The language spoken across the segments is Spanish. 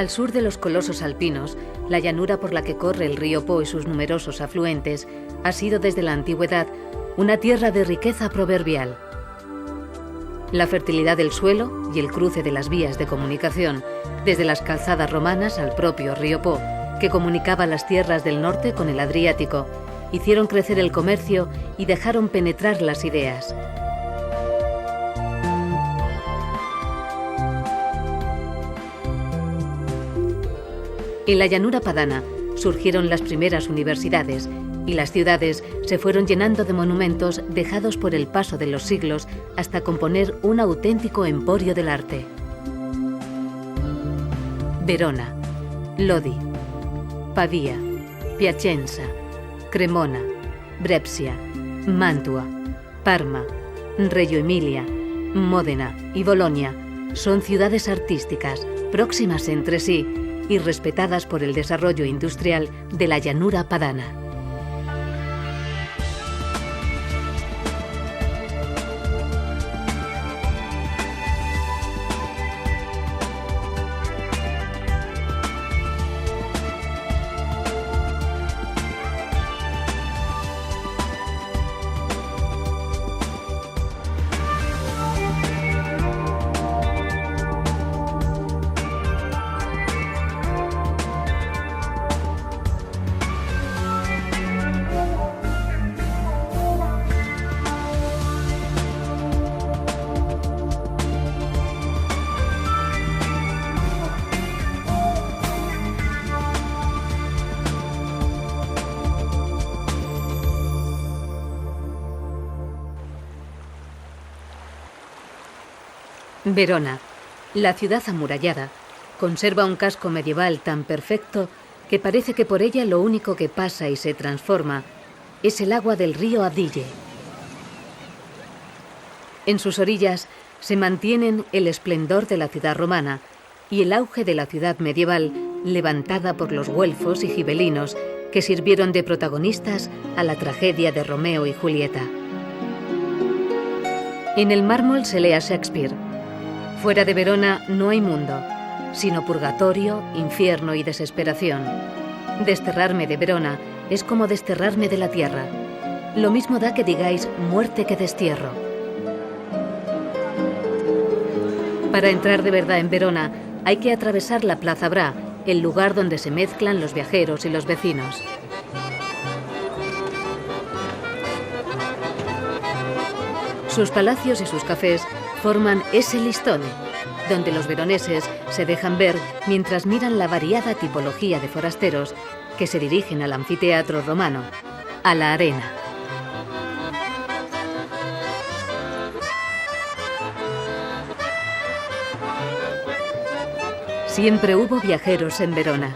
Al sur de los colosos alpinos, la llanura por la que corre el río Po y sus numerosos afluentes ha sido desde la antigüedad una tierra de riqueza proverbial. La fertilidad del suelo y el cruce de las vías de comunicación, desde las calzadas romanas al propio río Po, que comunicaba las tierras del norte con el Adriático, hicieron crecer el comercio y dejaron penetrar las ideas. En la llanura padana surgieron las primeras universidades y las ciudades se fueron llenando de monumentos dejados por el paso de los siglos hasta componer un auténtico emporio del arte. Verona, Lodi, Pavía, Piacenza, Cremona, Brescia, Mantua, Parma, Reggio Emilia, Módena y Bolonia son ciudades artísticas próximas entre sí y respetadas por el desarrollo industrial de la llanura padana. Verona, la ciudad amurallada, conserva un casco medieval tan perfecto que parece que por ella lo único que pasa y se transforma es el agua del río Adige. En sus orillas se mantienen el esplendor de la ciudad romana y el auge de la ciudad medieval levantada por los güelfos y gibelinos que sirvieron de protagonistas a la tragedia de Romeo y Julieta. En el mármol se lee a Shakespeare: fuera de Verona no hay mundo, sino purgatorio, infierno y desesperación. Desterrarme de Verona es como desterrarme de la tierra. Lo mismo da que digáis muerte que destierro. Para entrar de verdad en Verona hay que atravesar la Plaza Bra, el lugar donde se mezclan los viajeros y los vecinos. Sus palacios y sus cafés forman ese listone, donde los veroneses se dejan ver mientras miran la variada tipología de forasteros que se dirigen al anfiteatro romano, a la Arena. Siempre hubo viajeros en Verona.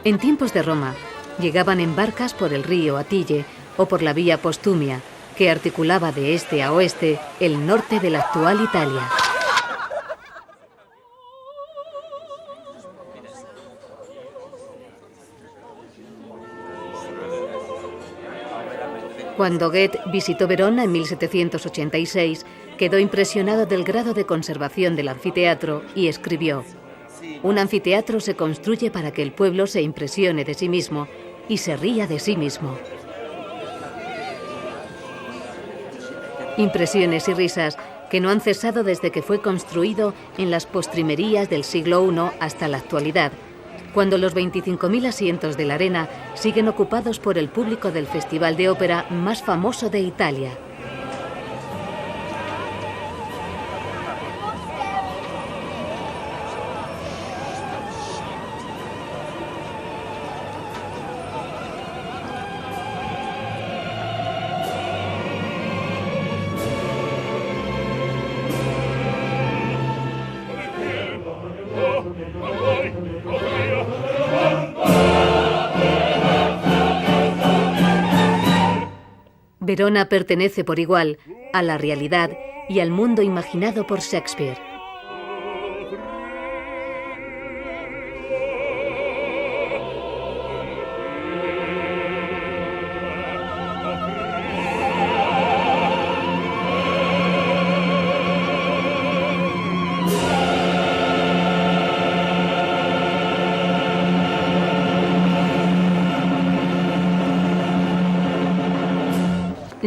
En tiempos de Roma, llegaban en barcas por el río Adige o por la vía Postumia, que articulaba de este a oeste el norte de la actual Italia. Cuando Goethe visitó Verona en 1786, quedó impresionado del grado de conservación del anfiteatro y escribió: «Un anfiteatro se construye para que el pueblo se impresione de sí mismo y se ría de sí mismo». Impresiones y risas que no han cesado desde que fue construido en las postrimerías del siglo I hasta la actualidad, cuando los 25.000 asientos de la Arena siguen ocupados por el público del festival de ópera más famoso de Italia. Verona pertenece por igual a la realidad y al mundo imaginado por Shakespeare.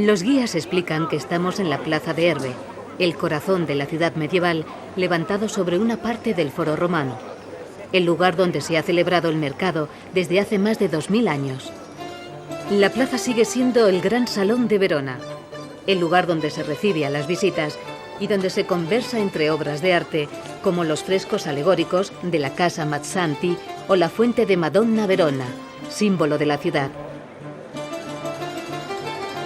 Los guías explican que estamos en la plaza de Erbe, el corazón de la ciudad medieval, levantado sobre una parte del foro romano, el lugar donde se ha celebrado el mercado desde hace más de 2000 años. La plaza sigue siendo el gran salón de Verona, el lugar donde se recibe a las visitas y donde se conversa entre obras de arte como los frescos alegóricos de la Casa Mazzanti o la fuente de Madonna Verona, símbolo de la ciudad.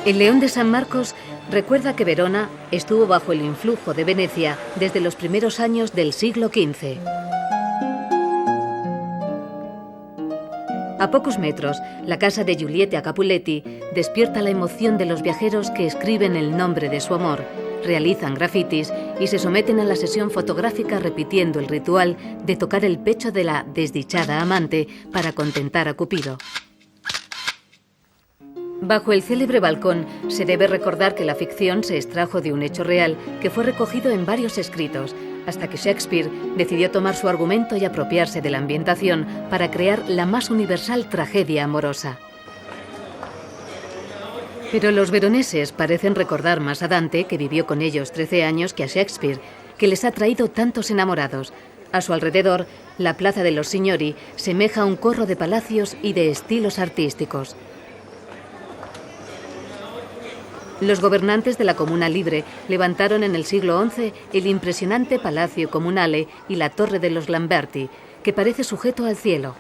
El León de San Marcos recuerda que Verona estuvo bajo el influjo de Venecia desde los primeros años del siglo XV. A pocos metros, la casa de Giulietta Capuletti despierta la emoción de los viajeros que escriben el nombre de su amor, realizan grafitis y se someten a la sesión fotográfica repitiendo el ritual de tocar el pecho de la desdichada amante para contentar a Cupido. Bajo el célebre balcón se debe recordar que la ficción se extrajo de un hecho real que fue recogido en varios escritos, hasta que Shakespeare decidió tomar su argumento y apropiarse de la ambientación para crear la más universal tragedia amorosa. Pero los veroneses parecen recordar más a Dante, que vivió con ellos 13 años, que a Shakespeare, que les ha traído tantos enamorados. A su alrededor, la Plaza de los Signori semeja a un corro de palacios y de estilos artísticos. Los gobernantes de la Comuna Libre levantaron en el siglo XI el impresionante Palacio Comunale y la Torre de los Lamberti, que parece sujeto al cielo.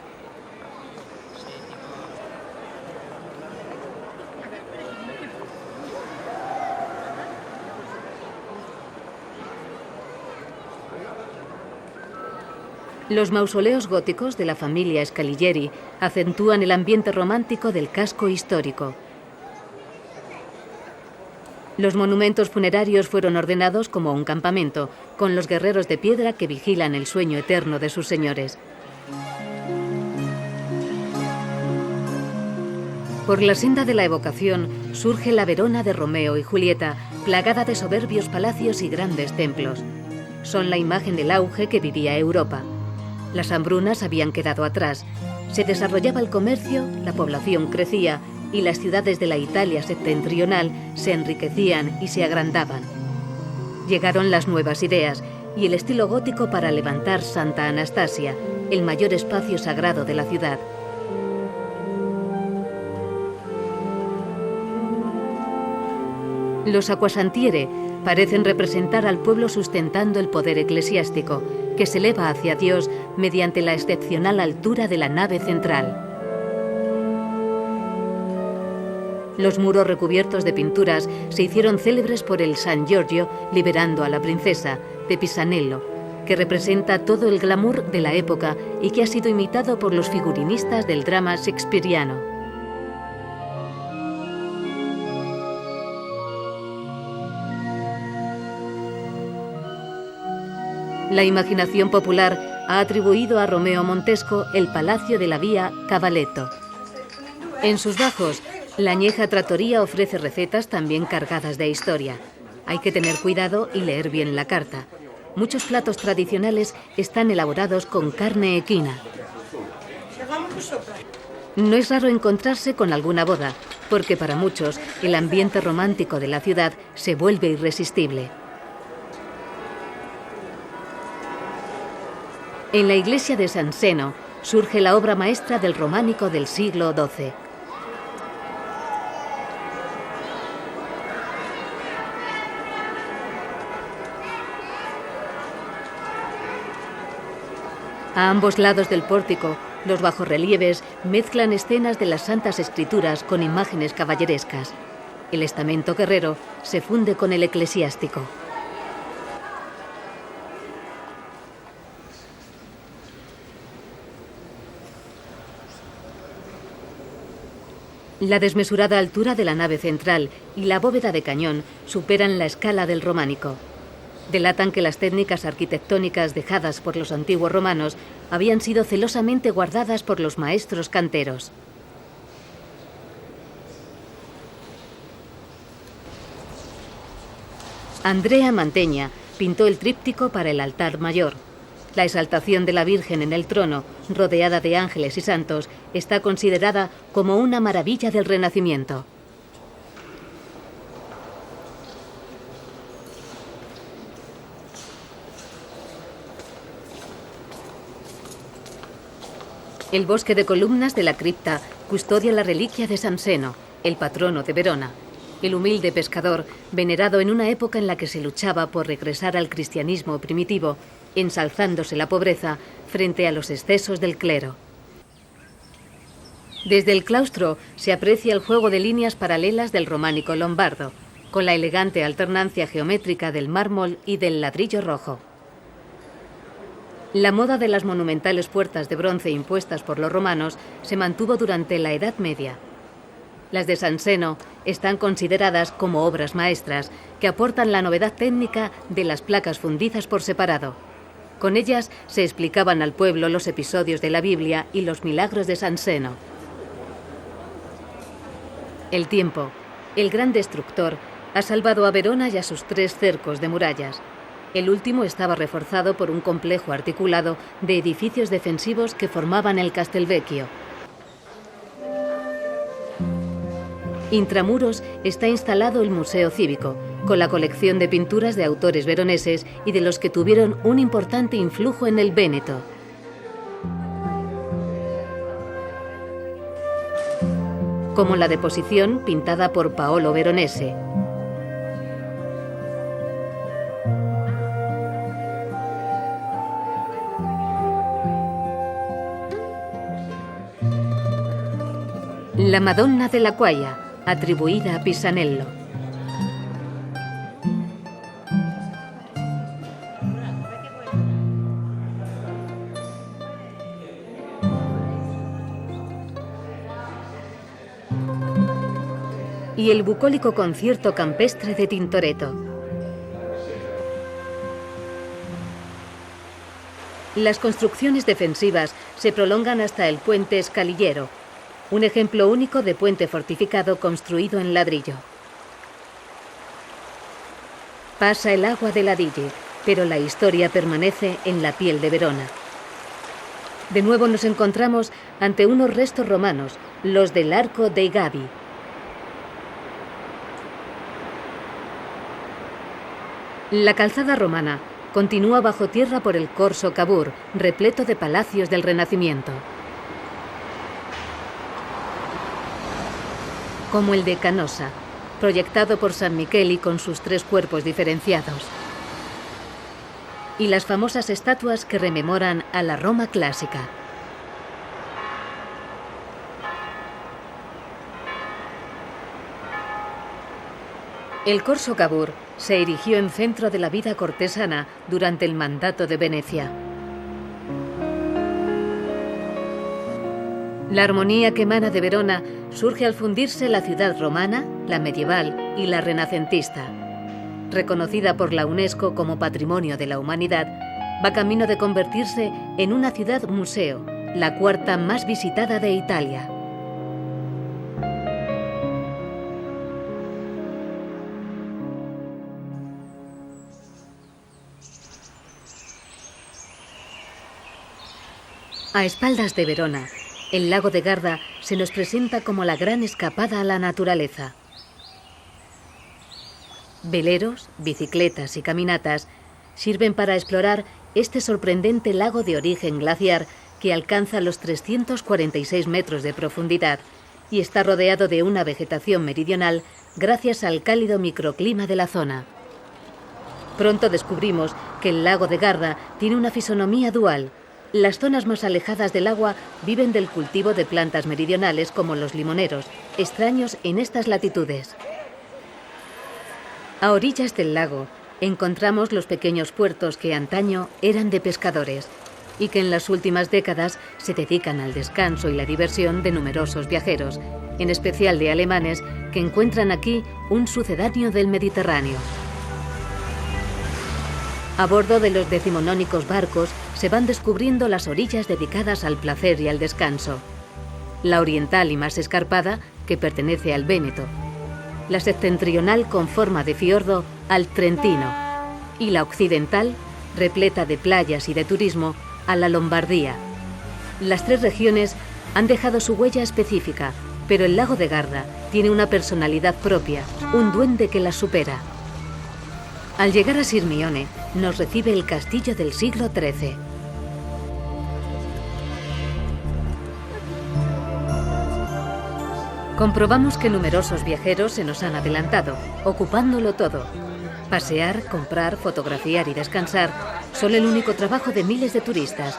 Los mausoleos góticos de la familia Scaligeri acentúan el ambiente romántico del casco histórico. Los monumentos funerarios fueron ordenados como un campamento, con los guerreros de piedra que vigilan el sueño eterno de sus señores. Por la senda de la evocación surge la Verona de Romeo y Julieta, plagada de soberbios palacios y grandes templos. Son la imagen del auge que vivía Europa. Las hambrunas habían quedado atrás. Se desarrollaba el comercio, la población crecía y las ciudades de la Italia septentrional se enriquecían y se agrandaban. Llegaron las nuevas ideas y el estilo gótico para levantar Santa Anastasia, el mayor espacio sagrado de la ciudad. Los acquasantiere parecen representar al pueblo sustentando el poder eclesiástico, que se eleva hacia Dios mediante la excepcional altura de la nave central. Los muros recubiertos de pinturas se hicieron célebres por el San Giorgio liberando a la princesa, de Pisanello, que representa todo el glamour de la época y que ha sido imitado por los figurinistas del drama shakespeariano. La imaginación popular ha atribuido a Romeo Montesco el palacio de la Vía Cavaletto. En sus bajos, la añeja trattoria ofrece recetas también cargadas de historia. Hay que tener cuidado y leer bien la carta. Muchos platos tradicionales están elaborados con carne equina. No es raro encontrarse con alguna boda, porque para muchos el ambiente romántico de la ciudad se vuelve irresistible. En la iglesia de San Zeno surge la obra maestra del románico del siglo XII. A ambos lados del pórtico, los bajorrelieves mezclan escenas de las Santas Escrituras con imágenes caballerescas. El estamento guerrero se funde con el eclesiástico. La desmesurada altura de la nave central y la bóveda de cañón superan la escala del románico. Delatan que las técnicas arquitectónicas dejadas por los antiguos romanos habían sido celosamente guardadas por los maestros canteros. Andrea Mantegna pintó el tríptico para el altar mayor. La exaltación de la Virgen en el trono, rodeada de ángeles y santos, está considerada como una maravilla del Renacimiento. El bosque de columnas de la cripta custodia la reliquia de San Seno, el patrono de Verona, el humilde pescador venerado en una época en la que se luchaba por regresar al cristianismo primitivo, ensalzándose la pobreza frente a los excesos del clero. Desde el claustro se aprecia el juego de líneas paralelas del románico lombardo, con la elegante alternancia geométrica del mármol y del ladrillo rojo. La moda de las monumentales puertas de bronce impuestas por los romanos se mantuvo durante la Edad Media. Las de San Seno están consideradas como obras maestras que aportan la novedad técnica de las placas fundidas por separado. Con ellas se explicaban al pueblo los episodios de la Biblia y los milagros de San Seno. El tiempo, el gran destructor, ha salvado a Verona y a sus 3 cercos de murallas. El último estaba reforzado por un complejo articulado de edificios defensivos que formaban el Castelvecchio. Intramuros está instalado el Museo Cívico, con la colección de pinturas de autores veroneses y de los que tuvieron un importante influjo en el Véneto. Como la Deposición, pintada por Paolo Veronese. La Madonna della Quaglia, atribuida a Pisanello. Y el bucólico concierto campestre de Tintoretto. Las construcciones defensivas se prolongan hasta el puente Scalillero, un ejemplo único de puente fortificado construido en ladrillo. Pasa el agua del Adige, pero la historia permanece en la piel de Verona. De nuevo nos encontramos ante unos restos romanos, los del Arco dei Gavi. La calzada romana continúa bajo tierra por el Corso Cavour, repleto de palacios del Renacimiento. Como el de Canosa, proyectado por San Micheli con sus 3 cuerpos diferenciados. Y las famosas estatuas que rememoran a la Roma clásica. El Corso Cavour se erigió en centro de la vida cortesana durante el mandato de Venecia. La armonía que emana de Verona surge al fundirse la ciudad romana, la medieval y la renacentista. Reconocida por la UNESCO como Patrimonio de la Humanidad, va camino de convertirse en una ciudad museo, la 4ª más visitada de Italia. A espaldas de Verona, el lago de Garda se nos presenta como la gran escapada a la naturaleza. Veleros, bicicletas y caminatas sirven para explorar este sorprendente lago de origen glaciar que alcanza los 346 metros de profundidad y está rodeado de una vegetación meridional gracias al cálido microclima de la zona. Pronto descubrimos que el lago de Garda tiene una fisonomía dual. Las zonas más alejadas del agua viven del cultivo de plantas meridionales como los limoneros, extraños en estas latitudes. A orillas del lago encontramos los pequeños puertos que antaño eran de pescadores y que en las últimas décadas se dedican al descanso y la diversión de numerosos viajeros, en especial de alemanes que encuentran aquí un sucedáneo del Mediterráneo. A bordo de los decimonónicos barcos se van descubriendo las orillas dedicadas al placer y al descanso. La oriental y más escarpada, que pertenece al Véneto. La septentrional con forma de fiordo al Trentino. Y la occidental, repleta de playas y de turismo, a la Lombardía. Las 3 regiones han dejado su huella específica, pero el lago de Garda tiene una personalidad propia, un duende que las supera. Al llegar a Sirmione, nos recibe el castillo del siglo XIII. Comprobamos que numerosos viajeros se nos han adelantado, ocupándolo todo. Pasear, comprar, fotografiar y descansar son el único trabajo de miles de turistas.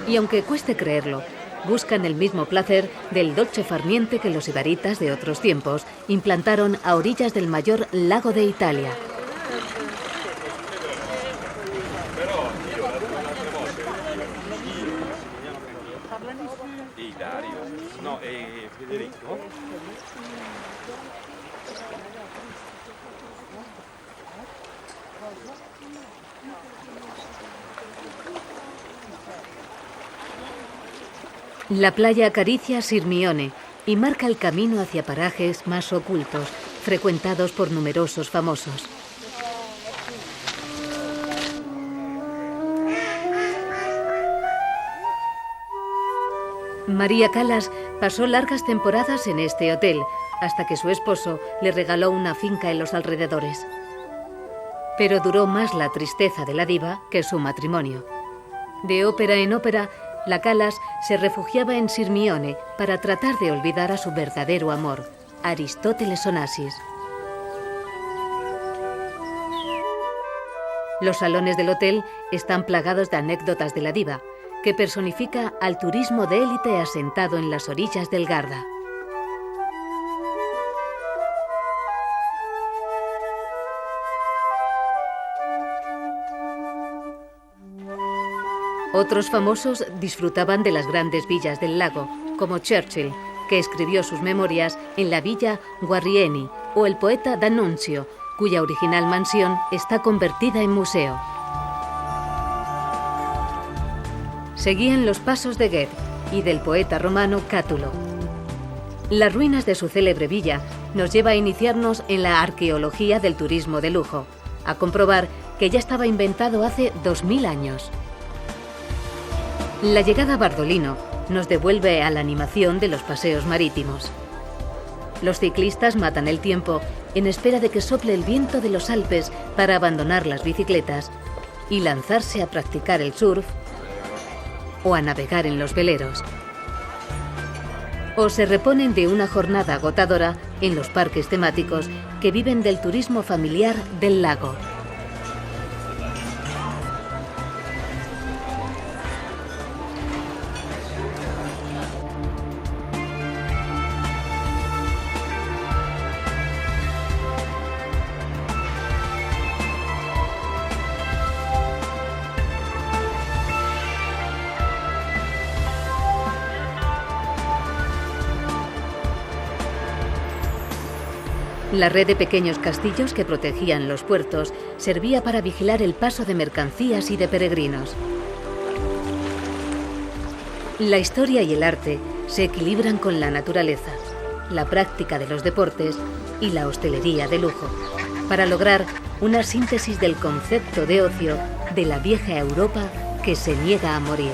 Y aunque cueste creerlo, buscan el mismo placer del dolce far niente que los ibaritas de otros tiempos implantaron a orillas del mayor lago de Italia. La playa acaricia Sirmione y marca el camino hacia parajes más ocultos, frecuentados por numerosos famosos. María Callas pasó largas temporadas en este hotel, hasta que su esposo le regaló una finca en los alrededores. Pero duró más la tristeza de la diva que su matrimonio. De ópera en ópera, la Callas se refugiaba en Sirmione para tratar de olvidar a su verdadero amor, Aristóteles Onassis. Los salones del hotel están plagados de anécdotas de la diva, que personifica al turismo de élite asentado en las orillas del Garda. Otros famosos disfrutaban de las grandes villas del lago, como Churchill, que escribió sus memorias en la villa Guarrieni, o el poeta D'Annunzio, cuya original mansión está convertida en museo. Seguían los pasos de Goethe y del poeta romano Cátulo. Las ruinas de su célebre villa nos lleva a iniciarnos en la arqueología del turismo de lujo, a comprobar que ya estaba inventado hace 2000 años. La llegada a Bardolino nos devuelve a la animación de los paseos marítimos. Los ciclistas matan el tiempo en espera de que sople el viento de los Alpes para abandonar las bicicletas y lanzarse a practicar el surf o a navegar en los veleros. O se reponen de una jornada agotadora en los parques temáticos que viven del turismo familiar del lago. La red de pequeños castillos que protegían los puertos servía para vigilar el paso de mercancías y de peregrinos. La historia y el arte se equilibran con la naturaleza, la práctica de los deportes y la hostelería de lujo, para lograr una síntesis del concepto de ocio de la vieja Europa que se niega a morir.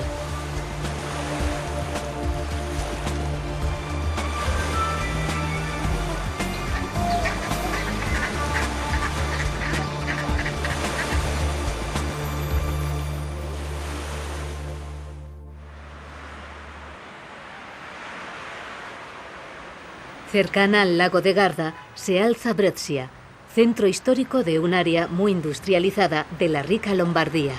Cercana al lago de Garda se alza Brescia, centro histórico de un área muy industrializada de la rica Lombardía.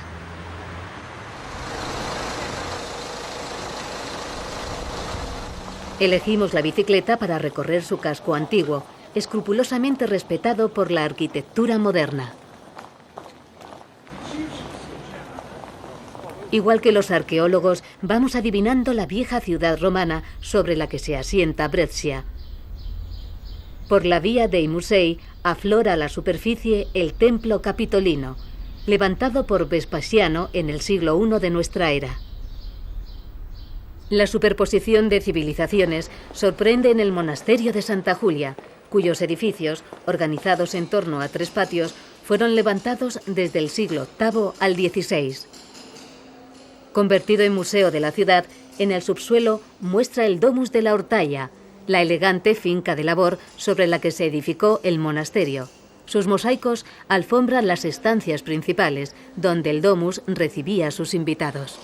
Elegimos la bicicleta para recorrer su casco antiguo, escrupulosamente respetado por la arquitectura moderna. Igual que los arqueólogos, vamos adivinando la vieja ciudad romana sobre la que se asienta Brescia. Por la vía dei Musei aflora a la superficie el templo capitolino, levantado por Vespasiano en el siglo I de nuestra era. La superposición de civilizaciones sorprende en el monasterio de Santa Julia, cuyos edificios, organizados en torno a 3 patios, fueron levantados desde el siglo VIII al XVI. Convertido en museo de la ciudad, en el subsuelo muestra el Domus de la Ortaia, la elegante finca de labor sobre la que se edificó el monasterio. Sus mosaicos alfombran las estancias principales, donde el Domus recibía a sus invitados.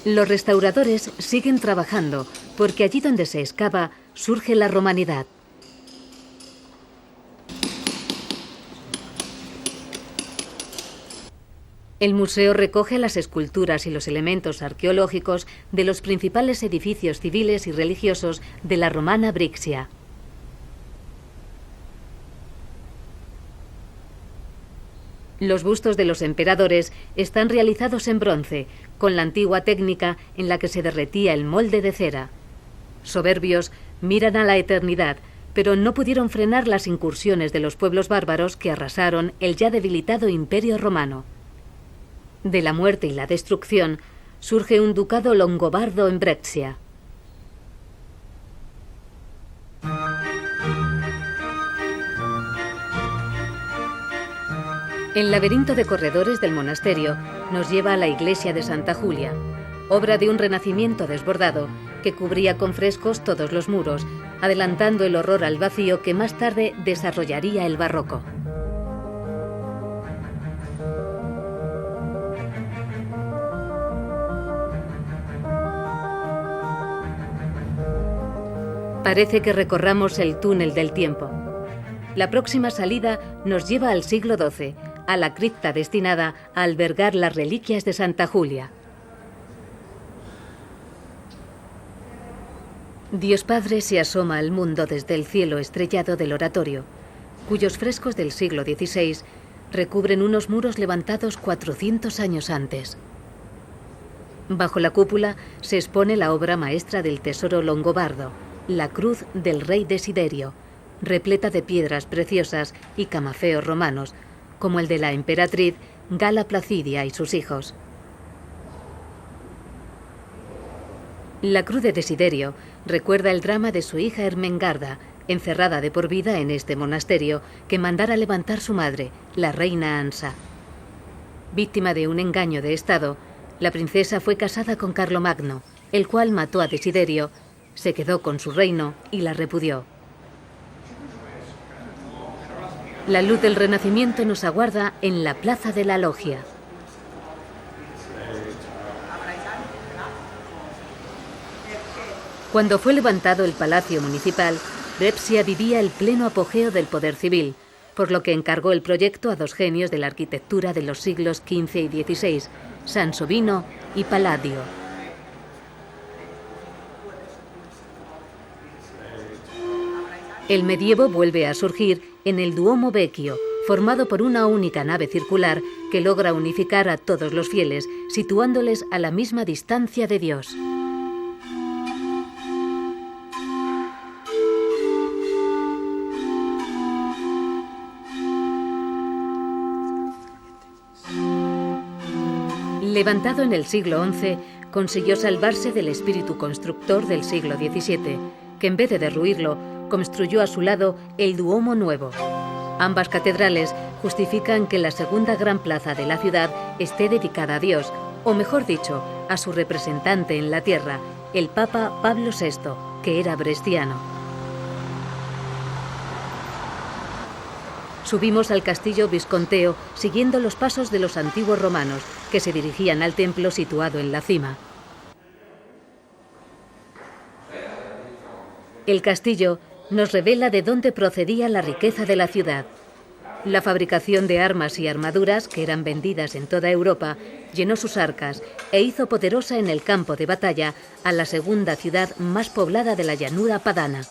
Los restauradores siguen trabajando porque allí donde se excava surge la romanidad. El museo recoge las esculturas y los elementos arqueológicos de los principales edificios civiles y religiosos de la romana Brixia. Los bustos de los emperadores están realizados en bronce, con la antigua técnica en la que se derretía el molde de cera. Soberbios, miran a la eternidad, pero no pudieron frenar las incursiones de los pueblos bárbaros que arrasaron el ya debilitado Imperio romano. De la muerte y la destrucción surge un ducado longobardo en Brexia. El laberinto de corredores del monasterio nos lleva a la iglesia de Santa Julia, obra de un renacimiento desbordado que cubría con frescos todos los muros, adelantando el horror al vacío que más tarde desarrollaría el barroco. Parece que recorramos el túnel del tiempo. La próxima salida nos lleva al siglo XII, a la cripta destinada a albergar las reliquias de Santa Julia. Dios Padre se asoma al mundo desde el cielo estrellado del oratorio, cuyos frescos del siglo XVI recubren unos muros levantados 400 años antes. Bajo la cúpula se expone la obra maestra del tesoro longobardo, la cruz del rey Desiderio, repleta de piedras preciosas y camafeos romanos, como el de la emperatriz Gala Placidia y sus hijos. La cruz de Desiderio recuerda el drama de su hija Ermengarda, encerrada de por vida en este monasterio, que mandara levantar su madre, la reina Ansa. Víctima de un engaño de estado, la princesa fue casada con Carlomagno, el cual mató a Desiderio, se quedó con su reino y la repudió. La luz del Renacimiento nos aguarda en la Plaza de la Logia. Cuando fue levantado el Palacio Municipal, Brepsia vivía el pleno apogeo del poder civil, por lo que encargó el proyecto a dos genios de la arquitectura de los siglos XV y XVI, Sansovino y Palladio. El medievo vuelve a surgir en el Duomo Vecchio, formado por una única nave circular que logra unificar a todos los fieles, situándoles a la misma distancia de Dios. Levantado en el siglo XI, consiguió salvarse del espíritu constructor del siglo XVII, que en vez de derruirlo, construyó a su lado el Duomo Nuevo. Ambas catedrales justifican que la segunda gran plaza de la ciudad esté dedicada a Dios, o mejor dicho, a su representante en la tierra, el Papa Pablo VI, que era brestiano. Subimos al castillo visconteo siguiendo los pasos de los antiguos romanos, que se dirigían al templo situado en la cima. El castillo nos revela de dónde procedía la riqueza de la ciudad. La fabricación de armas y armaduras, que eran vendidas en toda Europa, llenó sus arcas e hizo poderosa en el campo de batalla a la segunda ciudad más poblada de la llanura padana.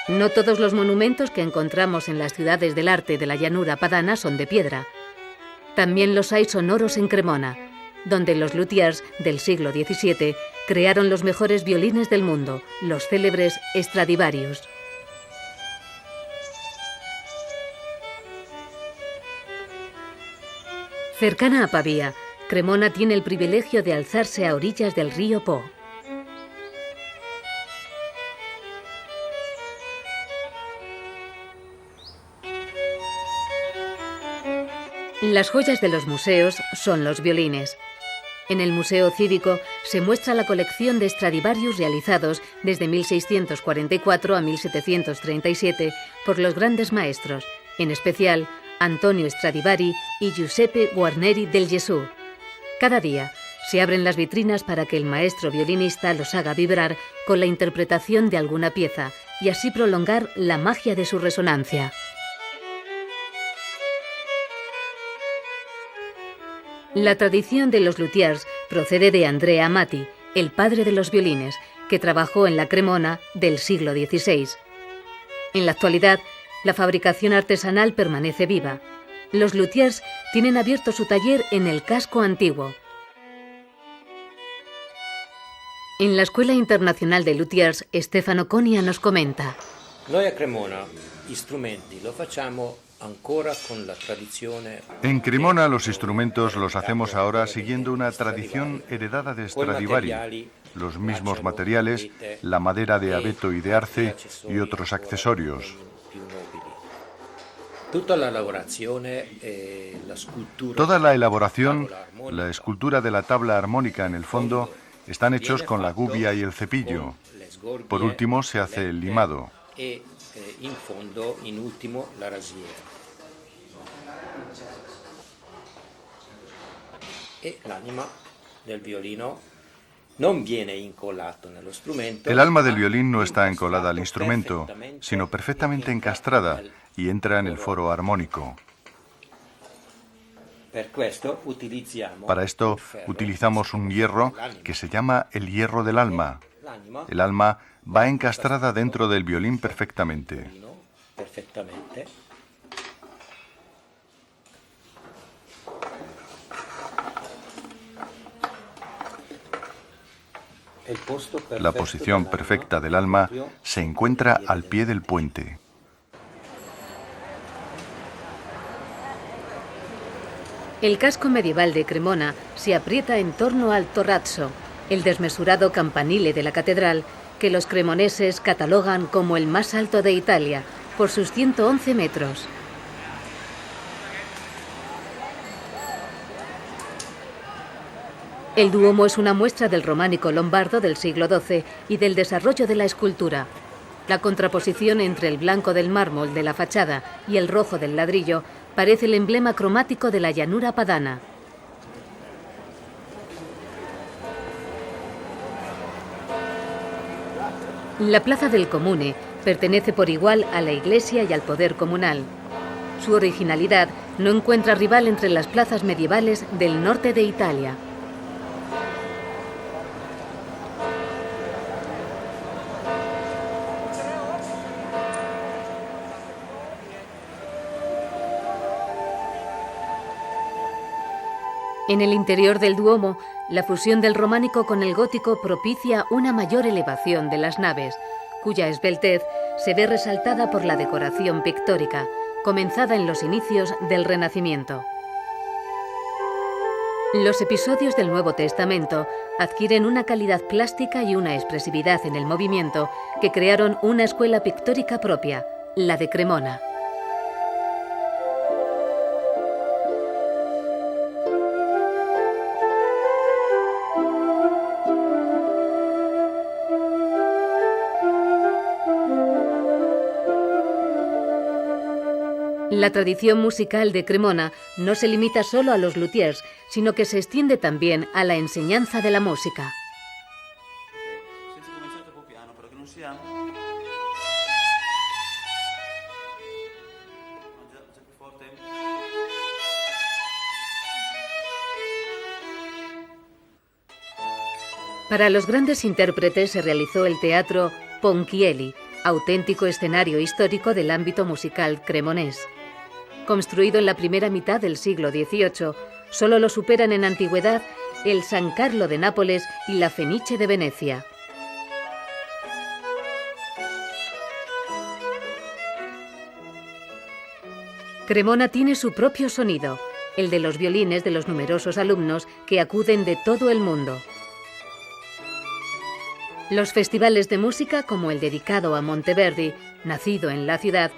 No todos los monumentos que encontramos en las ciudades del arte de la llanura padana son de piedra. También los hay sonoros en Cremona, donde los luthiers del siglo XVII crearon los mejores violines del mundo, los célebres Stradivarius. Cercana a Pavía, Cremona tiene el privilegio de alzarse a orillas del río Po. Las joyas de los museos son los violines. En el Museo Cívico se muestra la colección de Stradivarius realizados desde 1644 a 1737 por los grandes maestros, en especial Antonio Stradivari y Giuseppe Guarneri del Gesù. Cada día se abren las vitrinas para que el maestro violinista los haga vibrar con la interpretación de alguna pieza y así prolongar la magia de su resonancia. La tradición de los luthiers procede de Andrea Amati, el padre de los violines, que trabajó en la Cremona del siglo XVI. En la actualidad, la fabricación artesanal permanece viva. Los luthiers tienen abierto su taller en el casco antiguo. En la Escuela Internacional de Luthiers, Stefano Conia nos comenta. Noi a Cremona gli strumenti lo facciamo ancora con la tradizione. En Cremona los instrumentos los hacemos ahora siguiendo una tradición heredada de Stradivari, los mismos materiales, la madera de abeto y de arce y otros accesorios. Toda la elaboración, la escultura de la tabla armónica en el fondo, están hechos con la gubia y el cepillo. Por último se hace el limado. In fondo, in ultimo, la rasiera. E l'anima del violino non viene incollato nello strumento. El alma del violín no está encolada al instrumento, sino perfectamente encastrada y entra en el foro armónico. Para esto utilizamos un hierro que se llama el hierro del alma. El alma va encastrada dentro del violín perfectamente. La posición perfecta del alma se encuentra al pie del puente. El casco medieval de Cremona se aprieta en torno al torrazzo, el desmesurado campanile de la catedral, que los cremoneses catalogan como el más alto de Italia, por sus 111 metros. El Duomo es una muestra del románico lombardo del siglo XII y del desarrollo de la escultura. La contraposición entre el blanco del mármol de la fachada y el rojo del ladrillo parece el emblema cromático de la llanura padana. La plaza del Comune pertenece por igual a la iglesia y al poder comunal. Su originalidad no encuentra rival entre las plazas medievales del norte de Italia. En el interior del Duomo, la fusión del románico con el gótico propicia una mayor elevación de las naves, cuya esbeltez se ve resaltada por la decoración pictórica, comenzada en los inicios del Renacimiento. Los episodios del Nuevo Testamento adquieren una calidad plástica y una expresividad en el movimiento que crearon una escuela pictórica propia, la de Cremona. La tradición musical de Cremona no se limita solo a los luthiers, sino que se extiende también a la enseñanza de la música. Para los grandes intérpretes se realizó el teatro Ponchielli, auténtico escenario histórico del ámbito musical cremonés. Construido en la primera mitad del siglo XVIII, solo lo superan en antigüedad el San Carlo de Nápoles y la Fenice de Venecia. Cremona tiene su propio sonido, el de los violines de los numerosos alumnos que acuden de todo el mundo. Los festivales de música, como el dedicado a Monteverdi, nacido en la ciudad,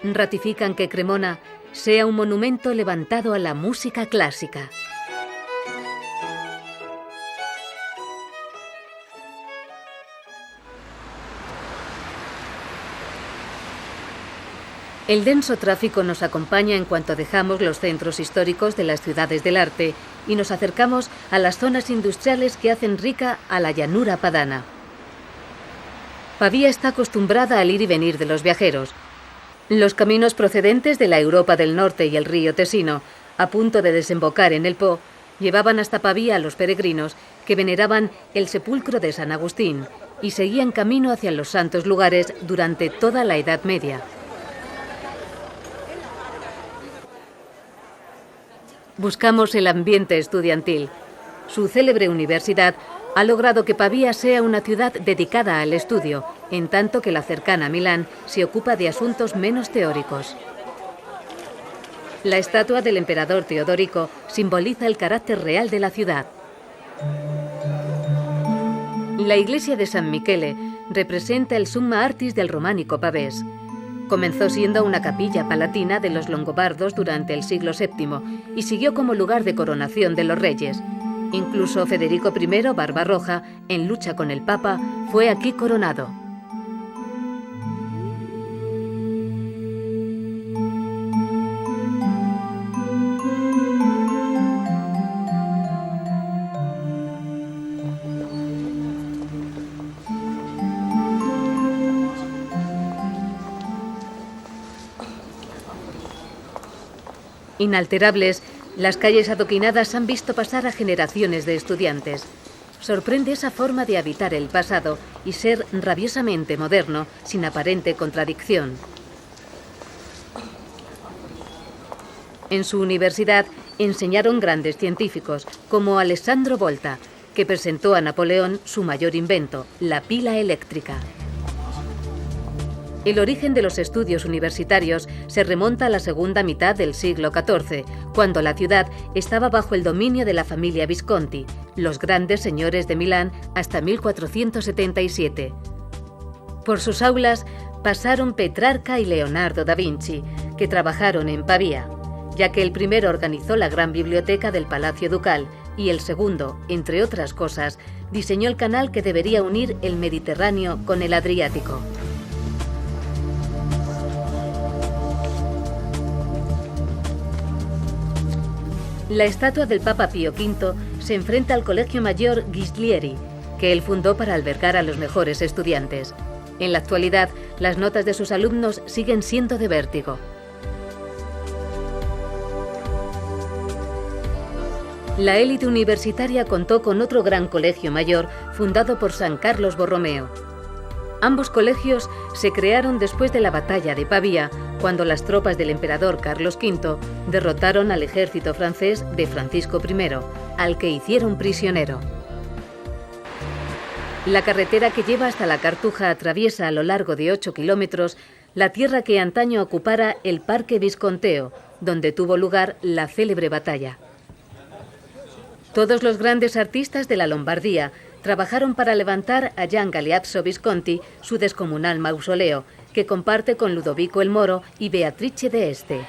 ratifican que Cremona sea un monumento levantado a la música clásica. El denso tráfico nos acompaña en cuanto dejamos los centros históricos de las ciudades del arte y nos acercamos a las zonas industriales que hacen rica a la llanura padana. Pavía está acostumbrada al ir y venir de los viajeros. Los caminos procedentes de la Europa del Norte y el río Tesino, a punto de desembocar en el Po, llevaban hasta Pavía a los peregrinos que veneraban el sepulcro de San Agustín y seguían camino hacia los santos lugares durante toda la Edad Media. Buscamos el ambiente estudiantil. Su célebre universidad ha logrado que Pavía sea una ciudad dedicada al estudio, en tanto que la cercana Milán se ocupa de asuntos menos teóricos. La estatua del emperador Teodorico simboliza el carácter real de la ciudad. La iglesia de San Michele representa el summa artis del románico pavés. Comenzó siendo una capilla palatina de los longobardos durante el siglo VII y siguió como lugar de coronación de los reyes. Incluso Federico I Barbarroja, en lucha con el Papa, fue aquí coronado. Inalterables, las calles adoquinadas han visto pasar a generaciones de estudiantes. Sorprende esa forma de habitar el pasado y ser rabiosamente moderno, sin aparente contradicción. En su universidad enseñaron grandes científicos, como Alessandro Volta, que presentó a Napoleón su mayor invento, la pila eléctrica. El origen de los estudios universitarios se remonta a la segunda mitad del siglo XIV, cuando la ciudad estaba bajo el dominio de la familia Visconti, los grandes señores de Milán, hasta 1477. Por sus aulas pasaron Petrarca y Leonardo da Vinci, que trabajaron en Pavía, ya que el primero organizó la gran biblioteca del Palacio Ducal y el segundo, entre otras cosas, diseñó el canal que debería unir el Mediterráneo con el Adriático. La estatua del Papa Pío V se enfrenta al Colegio Mayor Ghislieri, que él fundó para albergar a los mejores estudiantes. En la actualidad, las notas de sus alumnos siguen siendo de vértigo. La élite universitaria contó con otro gran colegio mayor fundado por San Carlos Borromeo. Ambos colegios se crearon después de la batalla de Pavía, cuando las tropas del emperador Carlos V derrotaron al ejército francés de Francisco I, al que hicieron prisionero. La carretera que lleva hasta la Cartuja atraviesa a lo largo de 8 kilómetros la tierra que antaño ocupara el Parque Visconteo, donde tuvo lugar la célebre batalla. Todos los grandes artistas de la Lombardía trabajaron para levantar a Gian Galeazzo Visconti su descomunal mausoleo, que comparte con Ludovico el Moro y Beatrice de Este.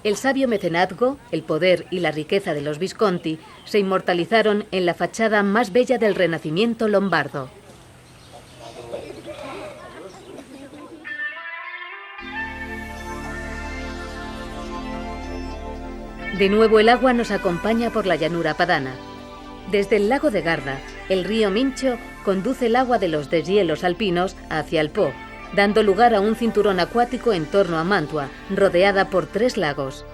El sabio mecenazgo, el poder y la riqueza de los Visconti se inmortalizaron en la fachada más bella del Renacimiento lombardo. De nuevo el agua nos acompaña por la llanura padana. Desde el lago de Garda, el río Mincio conduce el agua de los deshielos alpinos hacia el Po, dando lugar a un cinturón acuático en torno a Mantua, rodeada por 3 lagos.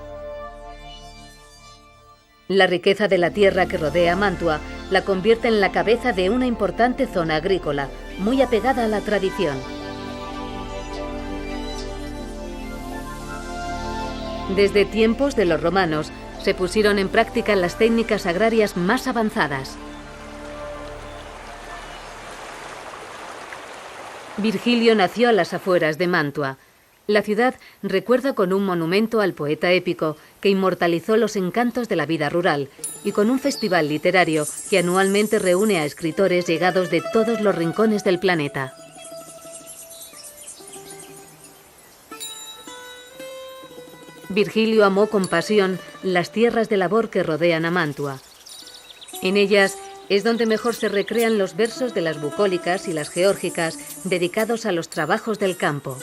La riqueza de la tierra que rodea Mantua la convierte en la cabeza de una importante zona agrícola, muy apegada a la tradición. Desde tiempos de los romanos se pusieron en práctica las técnicas agrarias más avanzadas. Virgilio nació a las afueras de Mantua. La ciudad recuerda con un monumento al poeta épico que inmortalizó los encantos de la vida rural y con un festival literario que anualmente reúne a escritores llegados de todos los rincones del planeta. Virgilio amó con pasión las tierras de labor que rodean a Mantua. En ellas Es donde mejor se recrean los versos de las bucólicas y las geórgicas dedicados a los trabajos del campo.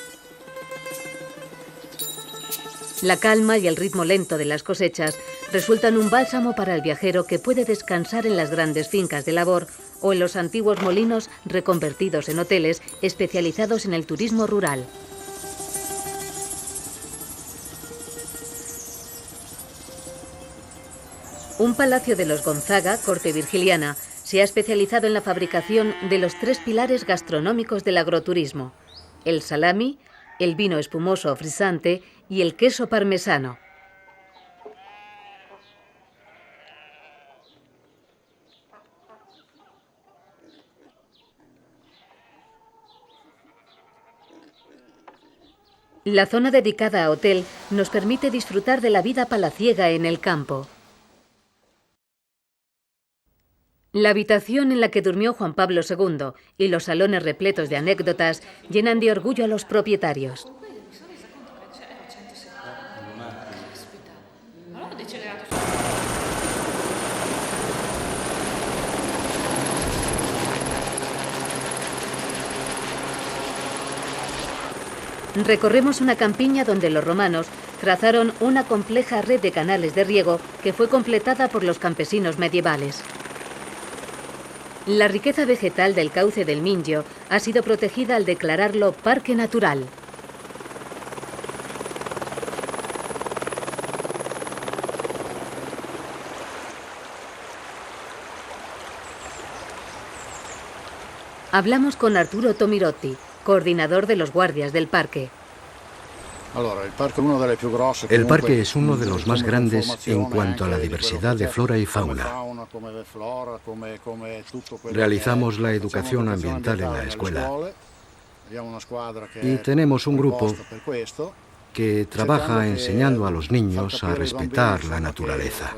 La calma y el ritmo lento de las cosechas resultan un bálsamo para el viajero que puede descansar en las grandes fincas de labor o en los antiguos molinos reconvertidos en hoteles especializados en el turismo rural. Un palacio de los Gonzaga, corte virgiliana, se ha especializado en la fabricación de los 3 pilares gastronómicos del agroturismo: el salami, el vino espumoso frisante y el queso parmesano. La zona dedicada a hotel nos permite disfrutar de la vida palaciega en el campo. La habitación en la que durmió Juan Pablo II y los salones repletos de anécdotas llenan de orgullo a los propietarios. Recorremos una campiña donde los romanos trazaron una compleja red de canales de riego que fue completada por los campesinos medievales. La riqueza vegetal del cauce del Mincio ha sido protegida al declararlo parque natural. Hablamos con Arturo Tomirotti, coordinador de los guardias del parque. El parque es uno de los más grandes en cuanto a la diversidad de flora y fauna. Realizamos la educación ambiental en la escuela y tenemos un grupo que trabaja enseñando a los niños a respetar la naturaleza.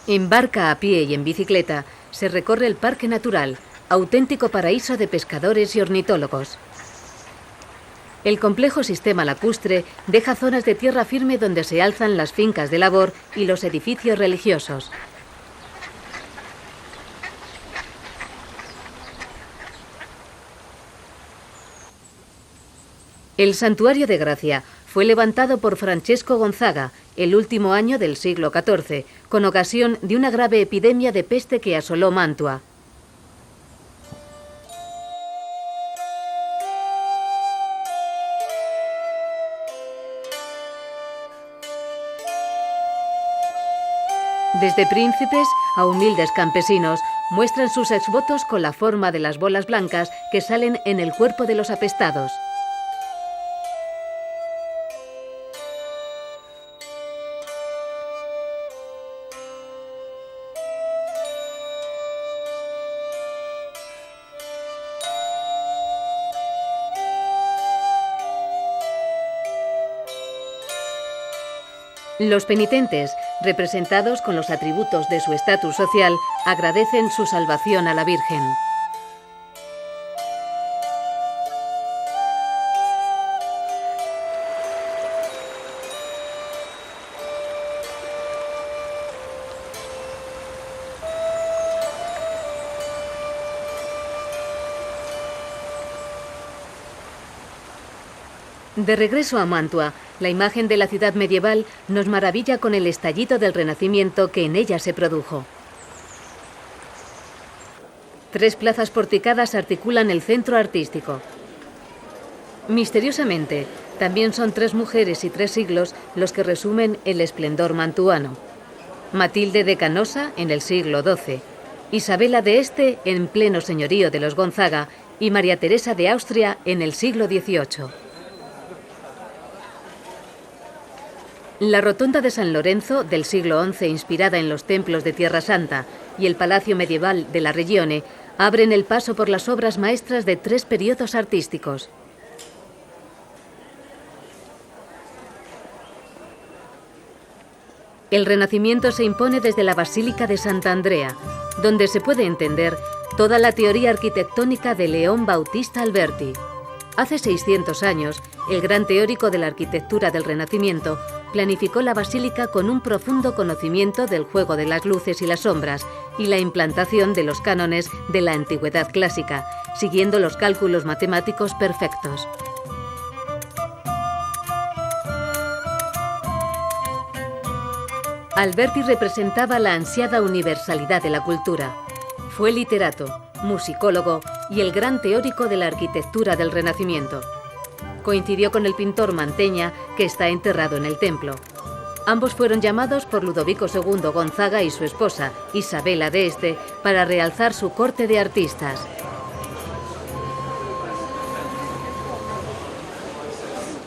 En barca, a pie y en bicicleta se recorre el parque natural, auténtico paraíso de pescadores y ornitólogos. El complejo sistema lacustre deja zonas de tierra firme donde se alzan las fincas de labor y los edificios religiosos. El Santuario de Gracia fue levantado por Francesco Gonzaga el último año del siglo XIV, con ocasión de una grave epidemia de peste que asoló Mantua. Desde príncipes a humildes campesinos muestran sus exvotos con la forma de las bolas blancas que salen en el cuerpo de los apestados. Los penitentes, representados con los atributos de su estatus social, agradecen su salvación a la Virgen. De regreso a Mantua, la imagen de la ciudad medieval nos maravilla con el estallido del Renacimiento que en ella se produjo. 3 plazas porticadas articulan el centro artístico. Misteriosamente, también son 3 mujeres y 3 siglos los que resumen el esplendor mantuano. Matilde de Canosa en el siglo XII, Isabela de Este en pleno señorío de los Gonzaga y María Teresa de Austria en el siglo XVIII. La rotonda de San Lorenzo, del siglo XI, inspirada en los templos de Tierra Santa, y el palacio medieval de la Regione, abren el paso por las obras maestras de 3 periodos artísticos. El Renacimiento se impone desde la Basílica de Santa Andrea, donde se puede entender toda la teoría arquitectónica de León Bautista Alberti. Hace 600 años, el gran teórico de la arquitectura del Renacimiento planificó la basílica con un profundo conocimiento del juego de las luces y las sombras y la implantación de los cánones de la antigüedad clásica, siguiendo los cálculos matemáticos perfectos. Alberti representaba la ansiada universalidad de la cultura. Fue literato, musicólogo y el gran teórico de la arquitectura del Renacimiento. Coincidió con el pintor Mantegna, que está enterrado en el templo. Ambos fueron llamados por Ludovico II Gonzaga y su esposa, Isabela de Este, para realzar su corte de artistas.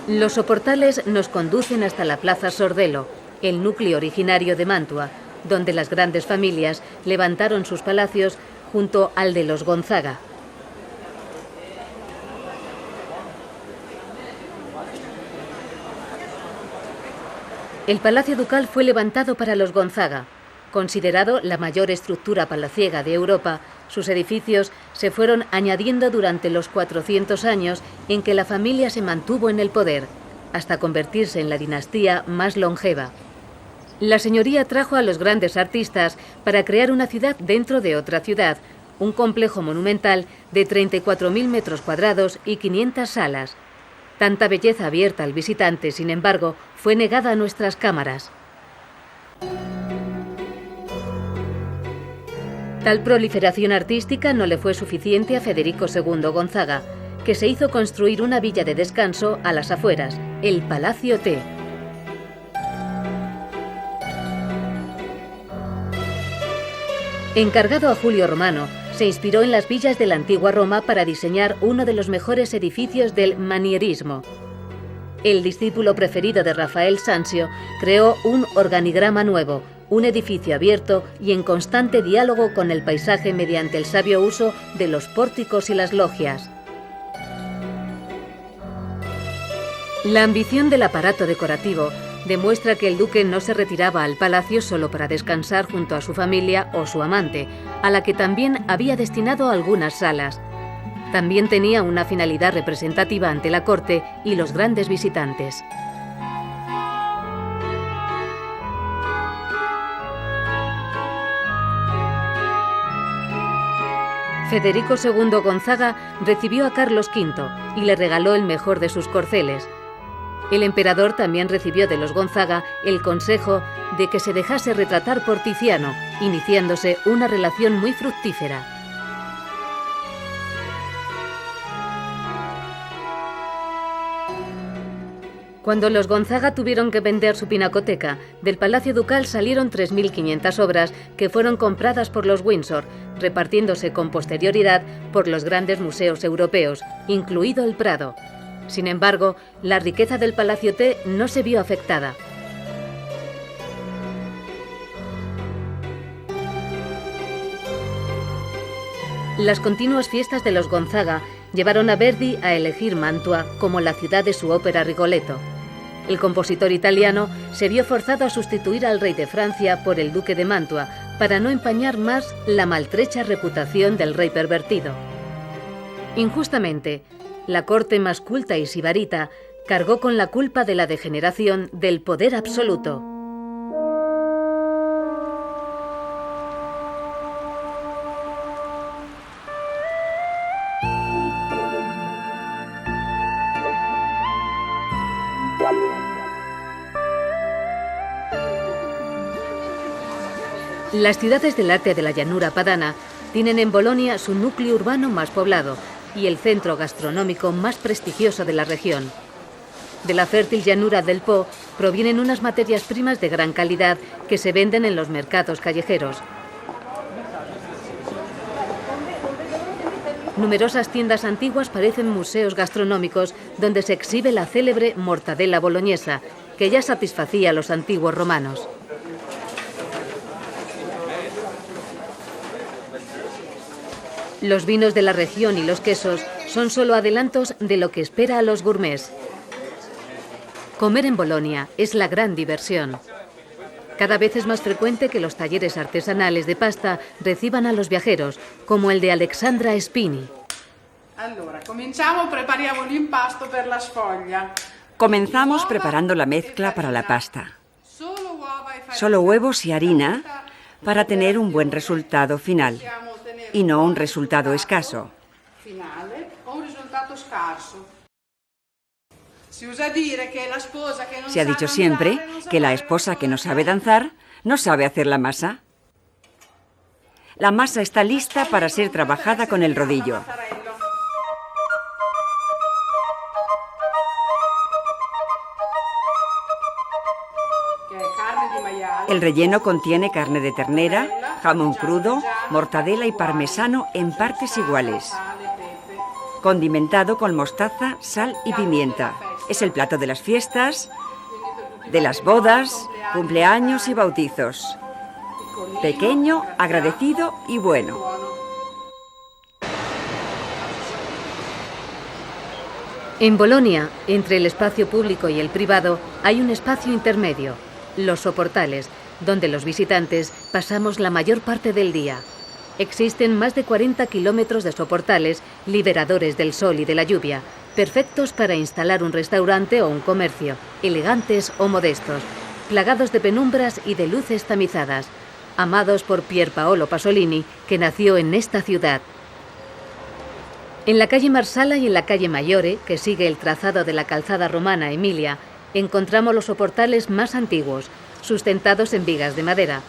Los soportales nos conducen hasta la Plaza Sordello, el núcleo originario de Mantua, donde las grandes familias levantaron sus palacios junto al de los Gonzaga. El Palacio Ducal fue levantado para los Gonzaga. Considerado la mayor estructura palaciega de Europa, sus edificios se fueron añadiendo durante los 400 años en que la familia se mantuvo en el poder, hasta convertirse en la dinastía más longeva. La señoría trajo a los grandes artistas para crear una ciudad dentro de otra ciudad, un complejo monumental de 34.000 metros cuadrados y 500 salas. Tanta belleza abierta al visitante, sin embargo, fue negada a nuestras cámaras. Tal proliferación artística no le fue suficiente a Federico II Gonzaga, que se hizo construir una villa de descanso a las afueras, el Palacio T. Encargado a Julio Romano, se inspiró en las villas de la antigua Roma para diseñar uno de los mejores edificios del manierismo. El discípulo preferido de Rafael Sanzio creó un organigrama nuevo, un edificio abierto y en constante diálogo con el paisaje mediante el sabio uso de los pórticos y las logias. La ambición del aparato decorativo demuestra que el duque no se retiraba al palacio solo para descansar junto a su familia o su amante, a la que también había destinado algunas salas. También tenía una finalidad representativa ante la corte y los grandes visitantes. Federico II Gonzaga recibió a Carlos V y le regaló el mejor de sus corceles. El emperador también recibió de los Gonzaga el consejo de que se dejase retratar por Tiziano, iniciándose una relación muy fructífera. Cuando los Gonzaga tuvieron que vender su pinacoteca, del Palacio Ducal salieron 3.500 obras que fueron compradas por los Windsor, repartiéndose con posterioridad por los grandes museos europeos, incluido el Prado. Sin embargo, la riqueza del Palacio T no se vio afectada. Las continuas fiestas de los Gonzaga llevaron a Verdi a elegir Mantua como la ciudad de su ópera Rigoletto. El compositor italiano se vio forzado a sustituir al rey de Francia por el duque de Mantua para no empañar más la maltrecha reputación del rey pervertido. Injustamente, la corte más culta y sibarita cargó con la culpa de la degeneración del poder absoluto. Las ciudades del arte de la llanura padana tienen en Bolonia su núcleo urbano más poblado y el centro gastronómico más prestigioso de la región. De la fértil llanura del Po provienen unas materias primas de gran calidad que se venden en los mercados callejeros. Numerosas tiendas antiguas parecen museos gastronómicos donde se exhibe la célebre mortadela boloñesa, que ya satisfacía a los antiguos romanos. Los vinos de la región y los quesos son solo adelantos de lo que espera a los gourmets. Comer en Bolonia es la gran diversión. Cada vez es más frecuente que los talleres artesanales de pasta reciban a los viajeros, como el de Alexandra Spini. Comenzamos preparando la mezcla para la pasta. Solo huevos y harina para tener un buen resultado final y no un resultado escaso. Se ha dicho siempre que la esposa que no sabe danzar no sabe hacer la masa. La masa está lista para ser trabajada con el rodillo. El relleno contiene carne de ternera, jamón crudo, mortadela y parmesano en partes iguales. Condimentado con mostaza, sal y pimienta. Es el plato de las fiestas, de las bodas, cumpleaños y bautizos. Pequeño, agradecido y bueno. En Bolonia, entre el espacio público y el privado, hay un espacio intermedio, los soportales, donde los visitantes pasamos la mayor parte del día. Existen más de 40 kilómetros de soportales liberadores del sol y de la lluvia, perfectos para instalar un restaurante o un comercio, elegantes o modestos, plagados de penumbras y de luces tamizadas, amados por Pier Paolo Pasolini, que nació en esta ciudad. En la calle Marsala y en la calle Maggiore, que sigue el trazado de la calzada romana Emilia, encontramos los soportales más antiguos, sustentados en vigas de madera.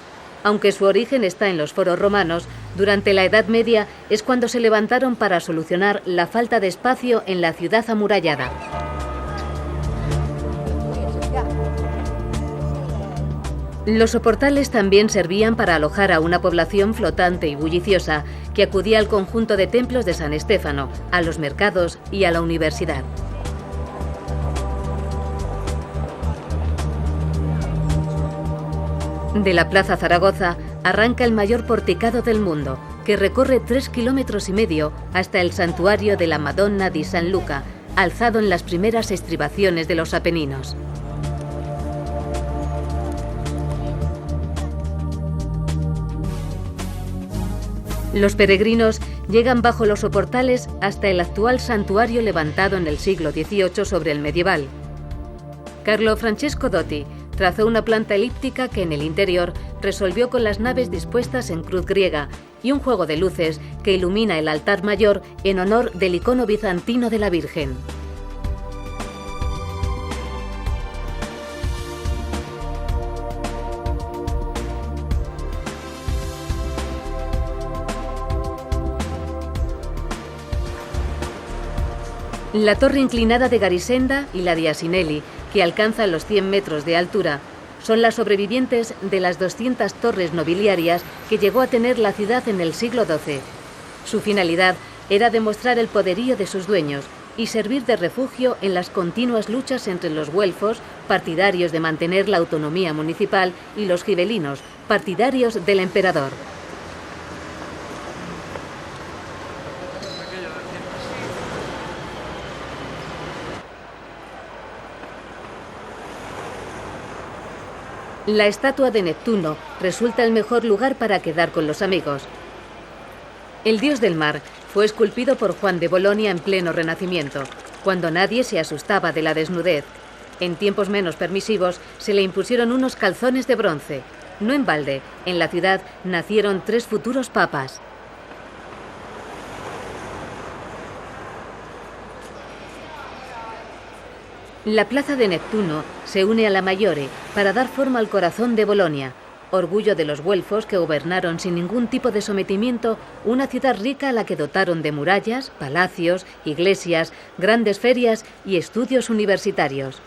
Aunque su origen está en los foros romanos, durante la Edad Media es cuando se levantaron para solucionar la falta de espacio en la ciudad amurallada. Los soportales también servían para alojar a una población flotante y bulliciosa que acudía al conjunto de templos de San Estéfano, a los mercados y a la universidad. De la Plaza Zaragoza arranca el mayor porticado del mundo, que recorre 3,5 kilómetros hasta el santuario de la Madonna di San Luca, alzado en las primeras estribaciones de los Apeninos. Los peregrinos llegan bajo los soportales hasta el actual santuario levantado en el siglo XVIII sobre el medieval. Carlo Francesco Dotti trazó una planta elíptica que en el interior resolvió con las naves dispuestas en cruz griega y un juego de luces que ilumina el altar mayor en honor del icono bizantino de la Virgen. La torre inclinada de Garisenda y la de Asinelli, que alcanzan los 100 metros de altura, son las sobrevivientes de las 200 torres nobiliarias que llegó a tener la ciudad en el siglo XII. Su finalidad era demostrar el poderío de sus dueños y servir de refugio en las continuas luchas entre los güelfos, partidarios de mantener la autonomía municipal, y los gibelinos, partidarios del emperador. La estatua de Neptuno resulta el mejor lugar para quedar con los amigos. El dios del mar fue esculpido por Juan de Bolonia en pleno Renacimiento, cuando nadie se asustaba de la desnudez. En tiempos menos permisivos se le impusieron unos calzones de bronce. No en balde, en la ciudad nacieron 3 futuros papas. La plaza de Neptuno se une a la Maggiore para dar forma al corazón de Bolonia, orgullo de los güelfos que gobernaron sin ningún tipo de sometimiento una ciudad rica a la que dotaron de murallas, palacios, iglesias, grandes ferias y estudios universitarios.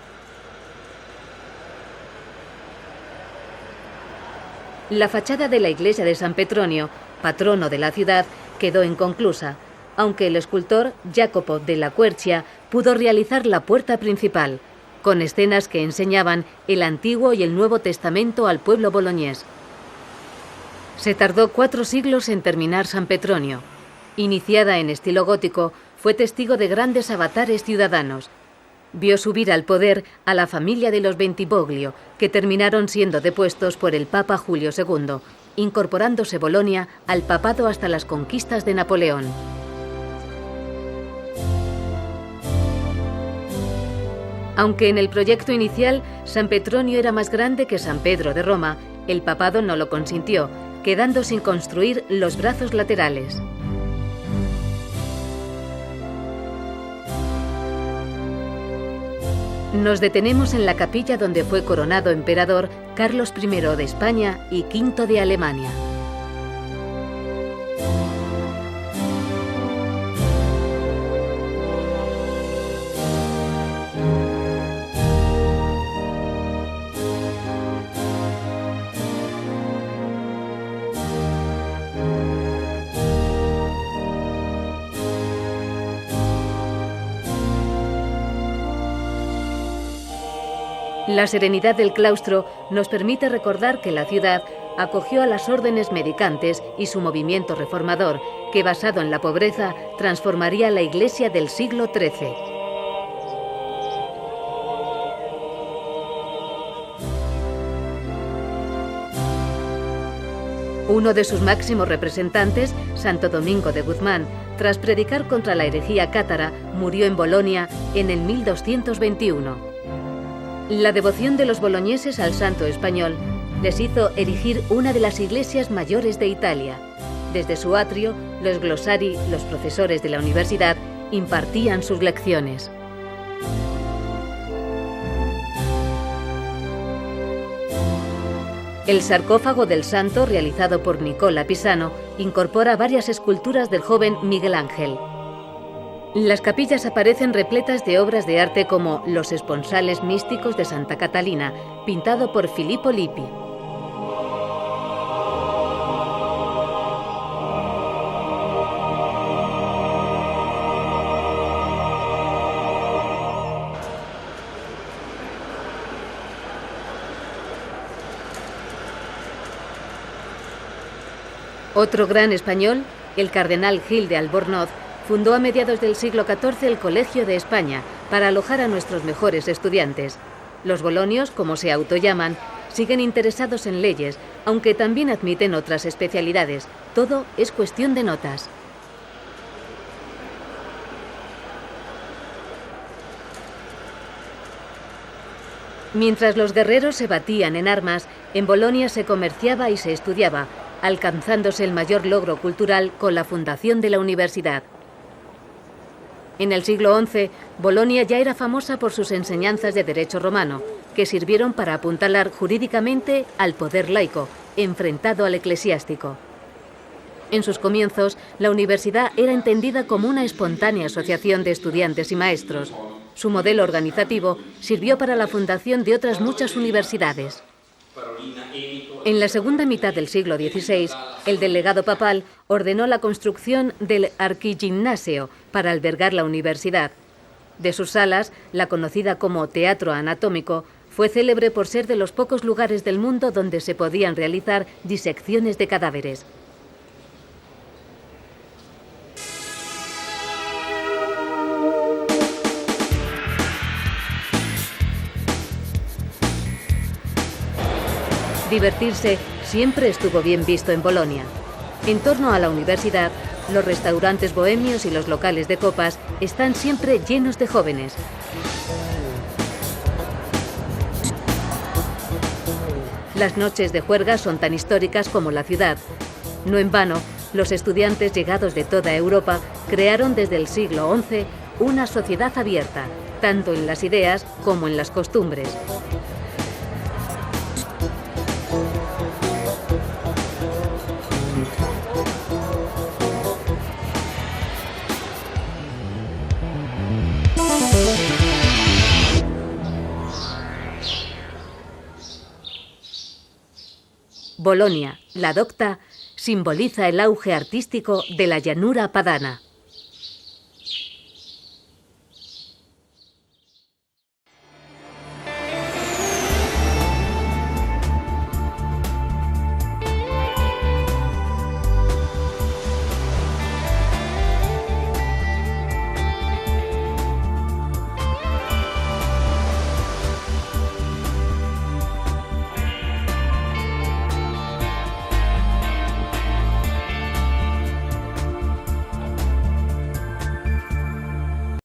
La fachada de la iglesia de San Petronio, patrono de la ciudad, quedó inconclusa, aunque el escultor Jacopo della Quercia pudo realizar la puerta principal, con escenas que enseñaban el Antiguo y el Nuevo Testamento al pueblo boloñés. Se tardó 4 siglos en terminar San Petronio. Iniciada en estilo gótico, fue testigo de grandes avatares ciudadanos. vio subir al poder a la familia de los Bentivoglio, que terminaron siendo depuestos por el Papa Julio II, incorporándose Bolonia al papado hasta las conquistas de Napoleón. Aunque en el proyecto inicial San Petronio era más grande que San Pedro de Roma, el papado no lo consintió, quedando sin construir los brazos laterales. Nos detenemos en la capilla donde fue coronado emperador Carlos I de España y V de Alemania. La serenidad del claustro nos permite recordar que la ciudad acogió a las órdenes mendicantes y su movimiento reformador, que basado en la pobreza transformaría la Iglesia del siglo XIII. Uno de sus máximos representantes, Santo Domingo de Guzmán, tras predicar contra la herejía cátara, murió en Bolonia en el 1221. La devoción de los boloñeses al santo español les hizo erigir una de las iglesias mayores de Italia. Desde su atrio, los glosari, los profesores de la universidad, impartían sus lecciones. El sarcófago del santo, realizado por Nicola Pisano, incorpora varias esculturas del joven Miguel Ángel. Las capillas aparecen repletas de obras de arte como Los esponsales místicos de Santa Catalina, pintado por Filippo Lippi. Otro gran español, el cardenal Gil de Albornoz, fundó a mediados del siglo XIV el Colegio de España para alojar a nuestros mejores estudiantes. Los bolonios, como se autollaman, siguen interesados en leyes, aunque también admiten otras especialidades. Todo es cuestión de notas. Mientras los guerreros se batían en armas, en Bolonia se comerciaba y se estudiaba, alcanzándose el mayor logro cultural con la fundación de la universidad. En el siglo XI, Bolonia ya era famosa por sus enseñanzas de derecho romano, que sirvieron para apuntalar jurídicamente al poder laico, enfrentado al eclesiástico. En sus comienzos, la universidad era entendida como una espontánea asociación de estudiantes y maestros. Su modelo organizativo sirvió para la fundación de otras muchas universidades. En la segunda mitad del siglo XVI, el delegado papal ordenó la construcción del Archigimnasio para albergar la universidad. De sus salas, la conocida como Teatro Anatómico, fue célebre por ser de los pocos lugares del mundo donde se podían realizar disecciones de cadáveres. Divertirse siempre estuvo bien visto en Bolonia. En torno a la universidad, los restaurantes bohemios y los locales de copas están siempre llenos de jóvenes. Las noches de juerga son tan históricas como la ciudad. No en vano, los estudiantes llegados de toda Europa crearon desde el siglo XI una sociedad abierta, tanto en las ideas como en las costumbres. Bolonia, la docta, simboliza el auge artístico de la llanura padana.